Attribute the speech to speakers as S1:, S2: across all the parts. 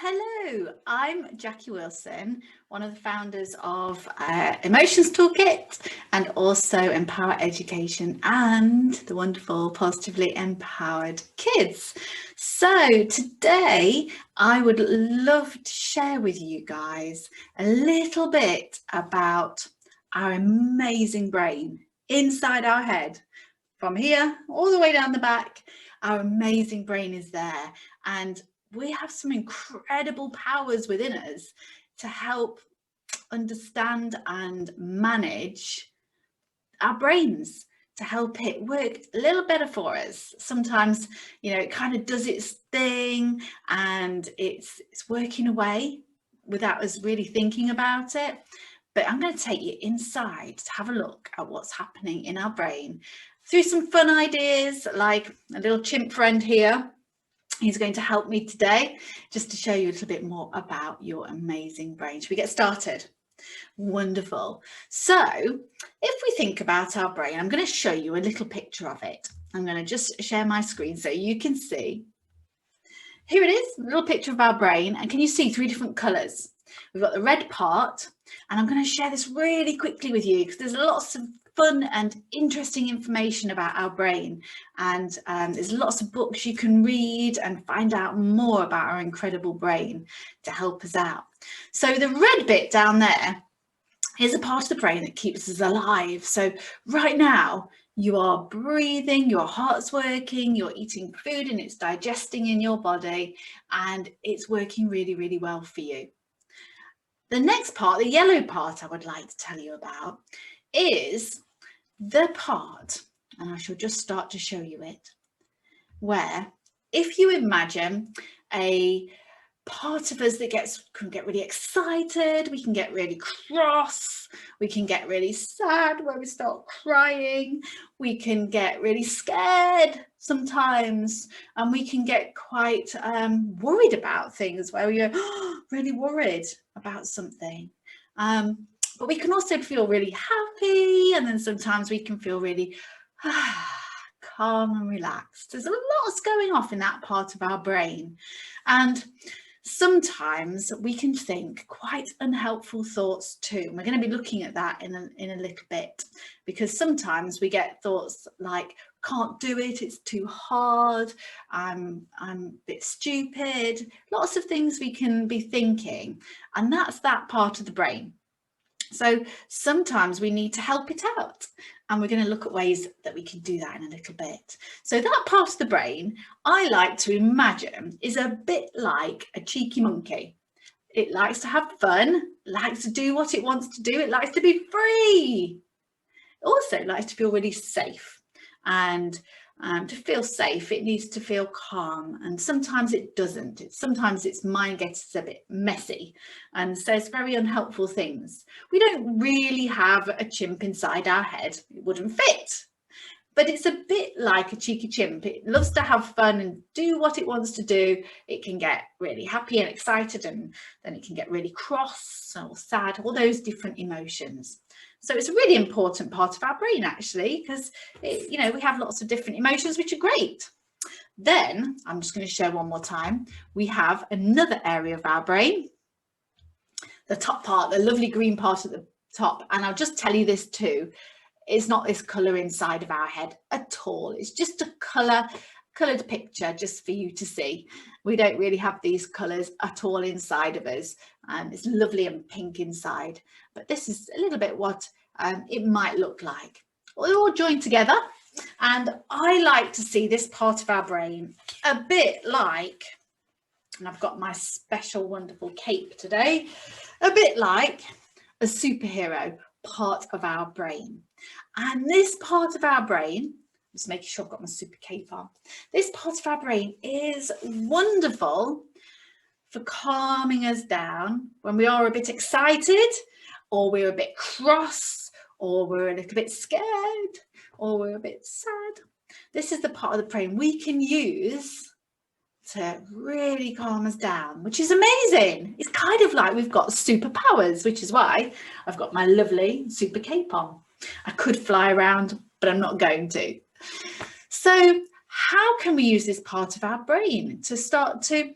S1: Hello, I'm Jackie Wilson, one of the founders of Emotions Toolkit and also Empower Education and the wonderful Positively Empowered Kids. So today I would love to share with you guys a little bit about our amazing brain inside our head. From here all the way down the back, our amazing brain is there, and we have some incredible powers within us to help understand and manage our brains, to help it work a little better for us. Sometimes, it kind of does its thing and it's working away without us really thinking about it. But I'm going to take you inside to have a look at what's happening in our brain through some fun ideas, like a little chimp friend here. He's going to help me today just to show you a little bit more about your amazing brain. Should we get started? Wonderful. So if we think about our brain, I'm going to show you a little picture of it. I'm going to just share my screen so you can see. Here it is, a little picture of our brain. And can you see three different colours? We've got the red part, and I'm going to share this really quickly with you because there's lots of fun and interesting information about our brain, and there's lots of books you can read and find out more about our incredible brain to help us out. So the red bit down there is a part of the brain that keeps us alive. So right now you are breathing, your heart's working, you're eating food and it's digesting in your body, and it's working really, really well for you. The next part, the yellow part I would like to tell you about, is the part, and I shall just start to show you it, where if you imagine a part of us that can get really excited, we can get really cross, we can get really sad where we start crying, we can get really scared sometimes, and we can get quite worried about things where we're really worried about something. But we can also feel really happy, and then sometimes we can feel really calm and relaxed. There's a lot going off in that part of our brain, and sometimes we can think quite unhelpful thoughts too. And we're going to be looking at that in a little bit, because sometimes we get thoughts like, can't do it, it's too hard, I'm a bit stupid, lots of things we can be thinking, and that's that part of the brain. So sometimes we need to help it out, and we're going to look at ways that we can do that in a little bit. So that part of the brain, I like to imagine, is a bit like a cheeky monkey. It likes to have fun, likes to do what it wants to do, it likes to be free. It also likes to feel really safe, and to feel safe, it needs to feel calm, and sometimes it doesn't. Sometimes its mind gets a bit messy and says very unhelpful things. We don't really have a chimp inside our head. It wouldn't fit. But it's a bit like a cheeky chimp. It loves to have fun and do what it wants to do. It can get really happy and excited, and then it can get really cross or sad, all those different emotions. So it's a really important part of our brain, actually, because we have lots of different emotions, which are great. Then I'm just going to show one more time. We have another area of our brain, the top part, the lovely green part at the top. And I'll just tell you this too. It's not this colour inside of our head at all. It's just a coloured picture just for you to see. We don't really have these colours at all inside of us. It's lovely and pink inside, but this is a little bit what it might look like. We're all joined together, and I like to see this part of our brain a bit like, and I've got my special wonderful cape today, a bit like a superhero part of our brain. And this part of our brain, just making sure I've got my super cape on, this part of our brain is wonderful for calming us down when we are a bit excited, or we're a bit cross, or we're a little bit scared, or we're a bit sad. This is the part of the brain we can use to really calm us down, which is amazing. It's kind of like we've got superpowers, which is why I've got my lovely super cape on. I could fly around, but I'm not going to. So how can we use this part of our brain to start to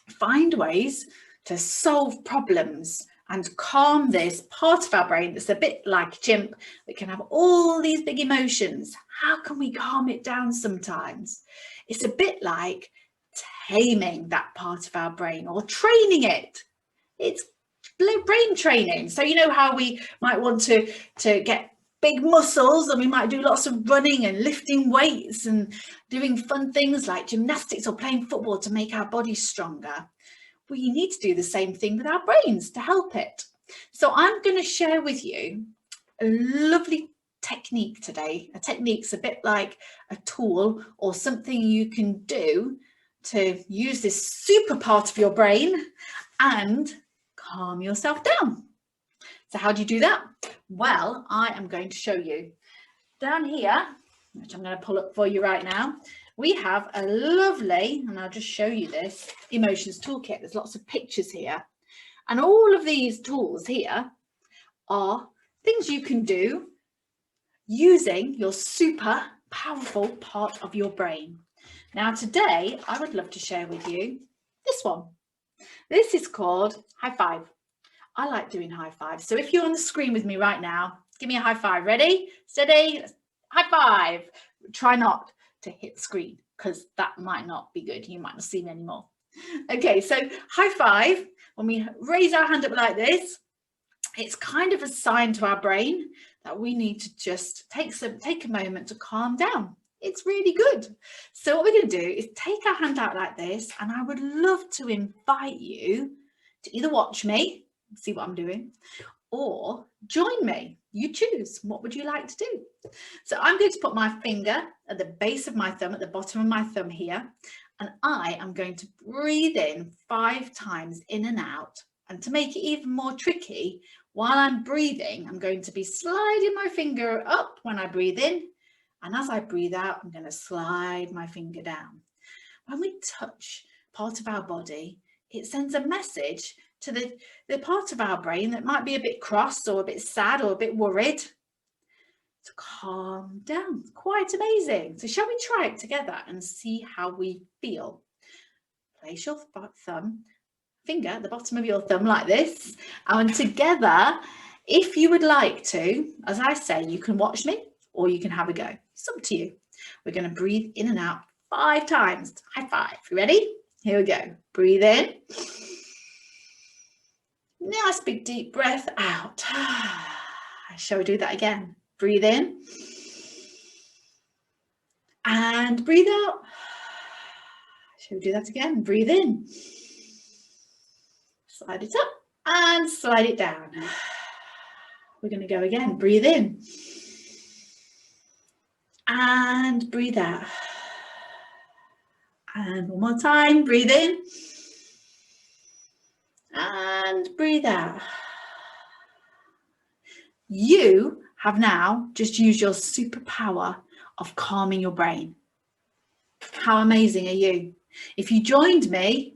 S1: find ways to solve problems and calm this part of our brain that's a bit like a chimp that can have all these big emotions. How can we calm it down sometimes? It's a bit like taming that part of our brain or training it. It's brain training. So you know how we might want to get big muscles, and we might do lots of running and lifting weights and doing fun things like gymnastics or playing football to make our bodies stronger. We need to do the same thing with our brains to help it. So I'm going to share with you a lovely technique today. A technique's a bit like a tool or something you can do to use this super part of your brain and calm yourself down. So how do you do that? Well, I am going to show you. Down here, which I'm going to pull up for you right now, we have a lovely, and I'll just show you this, emotions toolkit. There's lots of pictures here. And all of these tools here are things you can do using your super powerful part of your brain. Now today, I would love to share with you this one. This is called high five. I like doing high fives. So if you're on the screen with me right now, give me a high five. Ready? Steady? High five. Try not to hit the screen because that might not be good. You might not see me anymore. Okay, so high five. When we raise our hand up like this, it's kind of a sign to our brain that we need to just take a moment to calm down. It's really good. So what we're going to do is take our hand out like this, and I would love to invite you to either watch me, see what I'm doing, or join me. You choose. What would you like to do? So I'm going to put my finger at the base of my thumb, at the bottom of my thumb here, and I am going to breathe in 5 times in and out. And to make it even more tricky, while I'm breathing, I'm going to be sliding my finger up when I breathe in, and as I breathe out, I'm going to slide my finger down. When we touch part of our body, it sends a message to the part of our brain that might be a bit cross or a bit sad or a bit worried to calm down. Quite amazing. So shall we try it together and see how we feel? Place your finger at the bottom of your thumb like this, and together, if you would like to, as I say, you can watch me or you can have a go. It's up to you. We're going to breathe in and out 5 times. High five. You ready? Here we go. Breathe in. Nice big deep breath out. Shall we do that again? Breathe in and breathe out. Shall we do that again? Breathe in. Slide it up and slide it down. We're going to go again. Breathe in and breathe out. And one more time. Breathe in and breathe out. You have now just used your superpower of calming your brain. How amazing are you? If you joined me,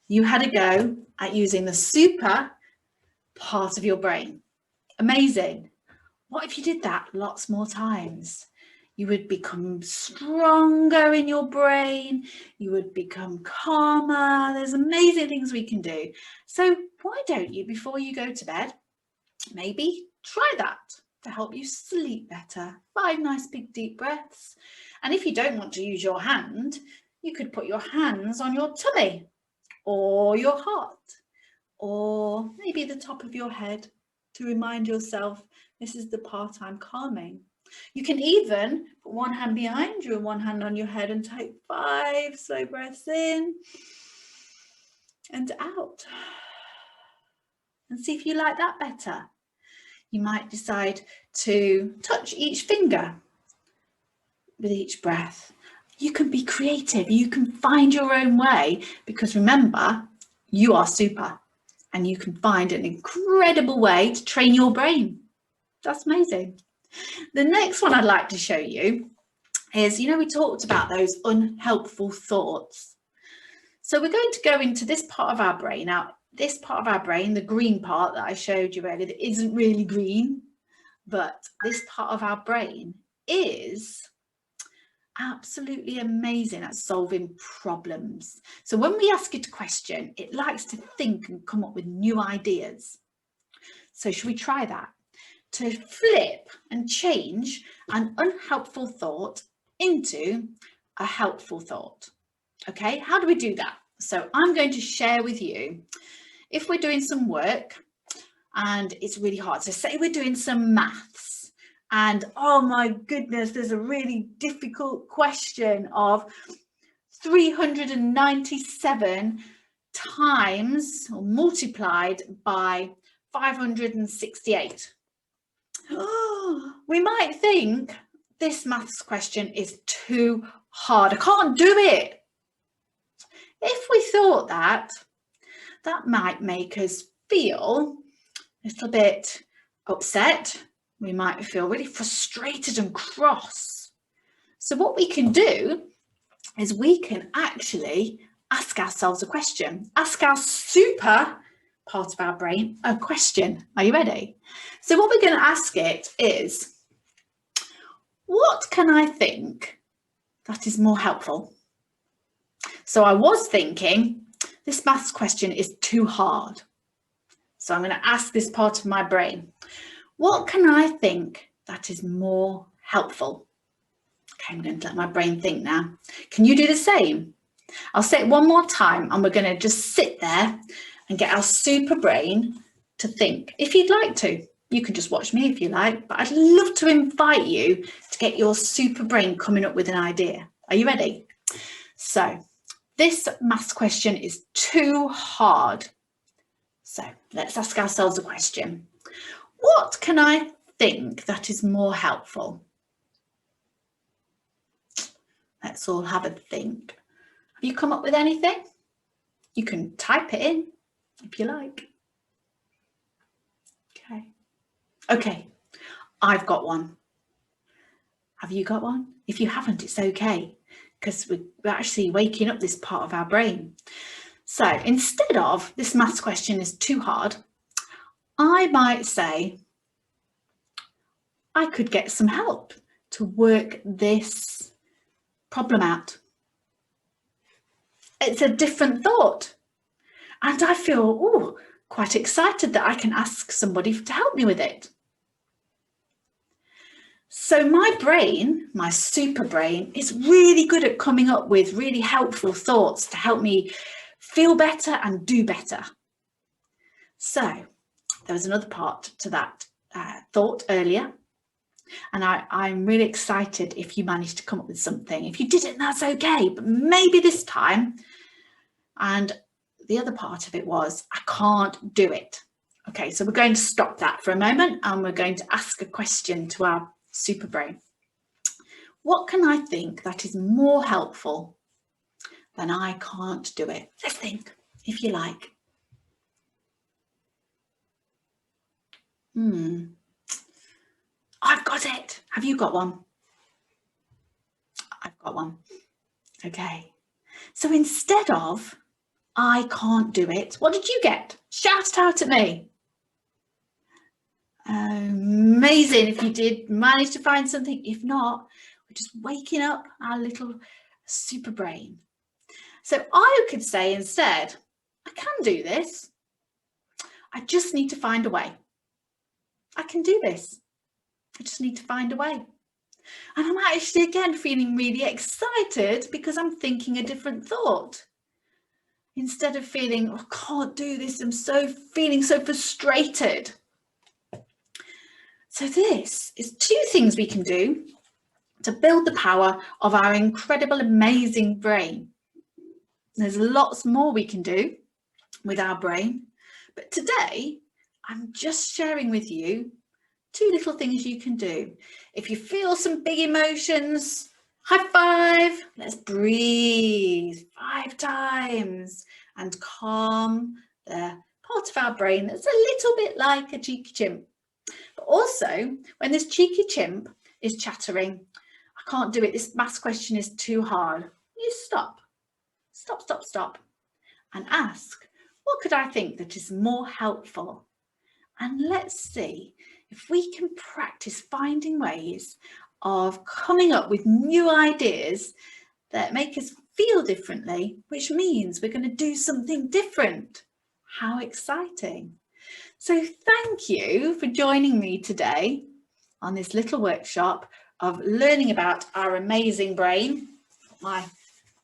S1: you had a go at using the super part of your brain. Amazing. What if you did that lots more times? You would become stronger in your brain. You would become calmer. There's amazing things we can do. So why don't you, before you go to bed, maybe try that to help you sleep better. 5 nice big deep breaths. And if you don't want to use your hand, you could put your hands on your tummy or your heart or maybe the top of your head to remind yourself, this is the part I'm calming. You can even put one hand behind you and one hand on your head and take 5 slow breaths in and out. And see if you like that better. You might decide to touch each finger with each breath. You can be creative. You can find your own way, because remember, you are super and you can find an incredible way to train your brain. That's amazing. The next one I'd like to show you is, you know, we talked about those unhelpful thoughts. So we're going to go into this part of our brain. Now, this part of our brain, the green part that I showed you earlier, that isn't really green, but this part of our brain is absolutely amazing at solving problems. So when we ask it a question, it likes to think and come up with new ideas. So should we try that? To flip and change an unhelpful thought into a helpful thought. Okay, how do we do that? So I'm going to share with you, if we're doing some work and it's really hard, so say we're doing some maths and oh my goodness, there's a really difficult question of 397 times or multiplied by 568. We might think this maths question is too hard. I can't do it. If we thought that, that might make us feel a little bit upset. We might feel really frustrated and cross. So what we can do is we can actually ask ourselves a question, ask our super part of our brain a question. Are you ready? So what we're going to ask it is, what can I think that is more helpful? So I was thinking this maths question is too hard. So I'm going to ask this part of my brain, what can I think that is more helpful? Okay, I'm going to let my brain think now. Can you do the same? I'll say it one more time and we're going to just sit there and get our super brain to think. If you'd like to, you can just watch me if you like, but I'd love to invite you to get your super brain coming up with an idea. Are you ready? So this maths question is too hard. So let's ask ourselves a question. What can I think that is more helpful? Let's all have a think. Have you come up with anything? You can type it in if you like. Okay, I've got one. Have you got one? If you haven't, it's okay, because we're actually waking up this part of our brain. So instead of this maths question is too hard, I might say, I could get some help to work this problem out. It's a different thought. And I feel quite excited that I can ask somebody to help me with it. So my brain, my super brain, is really good at coming up with really helpful thoughts to help me feel better and do better. So there was another part to that thought earlier. And I'm really excited if you managed to come up with something. If you didn't, that's okay, but maybe this time. And the other part of it was, I can't do it. Okay, so we're going to stop that for a moment and we're going to ask a question to our super brain. What can I think that is more helpful than I can't do it? Let's think, if you like. I've got it. Have you got one? I've got one. Okay. So instead of I can't do it, what did you get? Shout it out at me. Amazing if you did manage to find something. If not, we're just waking up our little super brain. So I could say instead, I can do this. I just need to find a way. I can do this. I just need to find a way. And I'm actually again feeling really excited because I'm thinking a different thought. Instead of feeling, I can't do this, I'm feeling so frustrated. So this is two things we can do to build the power of our incredible, amazing brain. There's lots more we can do with our brain, but today I'm just sharing with you two little things you can do. If you feel some big emotions, high five, let's breathe 5 times and calm the part of our brain that's a little bit like a cheeky chimp. But also, when this cheeky chimp is chattering, I can't do it, this maths question is too hard, you stop, and ask, what could I think that is more helpful? And let's see if we can practice finding ways of coming up with new ideas that make us feel differently, which means we're going to do something different. How exciting. So thank you for joining me today on this little workshop of learning about our amazing brain. My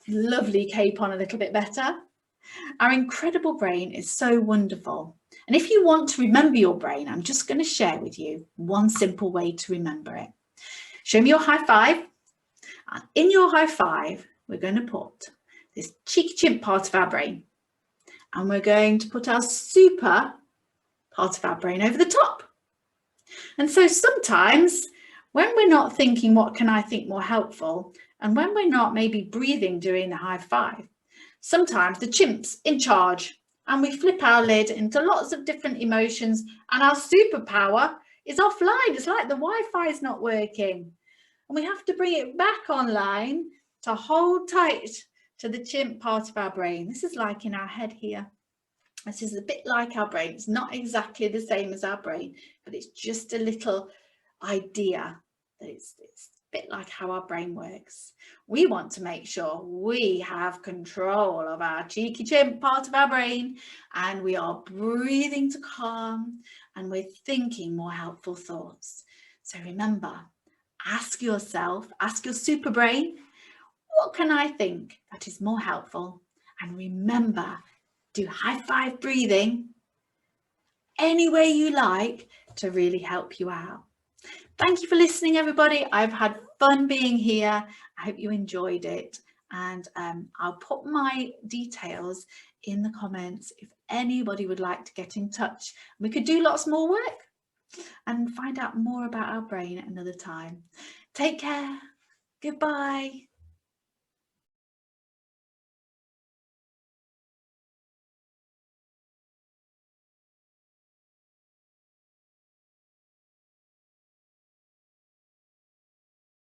S1: lovely cape on a little bit better. Our incredible brain is so wonderful. And if you want to remember your brain, I'm just going to share with you one simple way to remember it. Show me your high five. And in your high five, we're going to put this cheeky chimp part of our brain. And we're going to put our super part of our brain over the top. And so sometimes when we're not thinking, what can I think more helpful? And when we're not maybe breathing during the high five, sometimes the chimp's in charge and we flip our lid into lots of different emotions and our superpower is offline. It's like the Wi-Fi is not working. And we have to bring it back online to hold tight to the chimp part of our brain. This is like in our head here. This is a bit like our brain. It's not exactly the same as our brain, but it's just a little idea that it's a bit like how our brain works. We want to make sure we have control of our cheeky chimp part of our brain, and we are breathing to calm, and we're thinking more helpful thoughts. So remember, ask yourself, ask your super brain, what can I think that is more helpful? And remember, do high five breathing any way you like to really help you out. Thank you for listening, everybody. I've had fun being here. I hope you enjoyed it. And I'll put my details in the comments if anybody would like to get in touch. We could do lots more work and find out more about our brain at another time. Take care. Goodbye.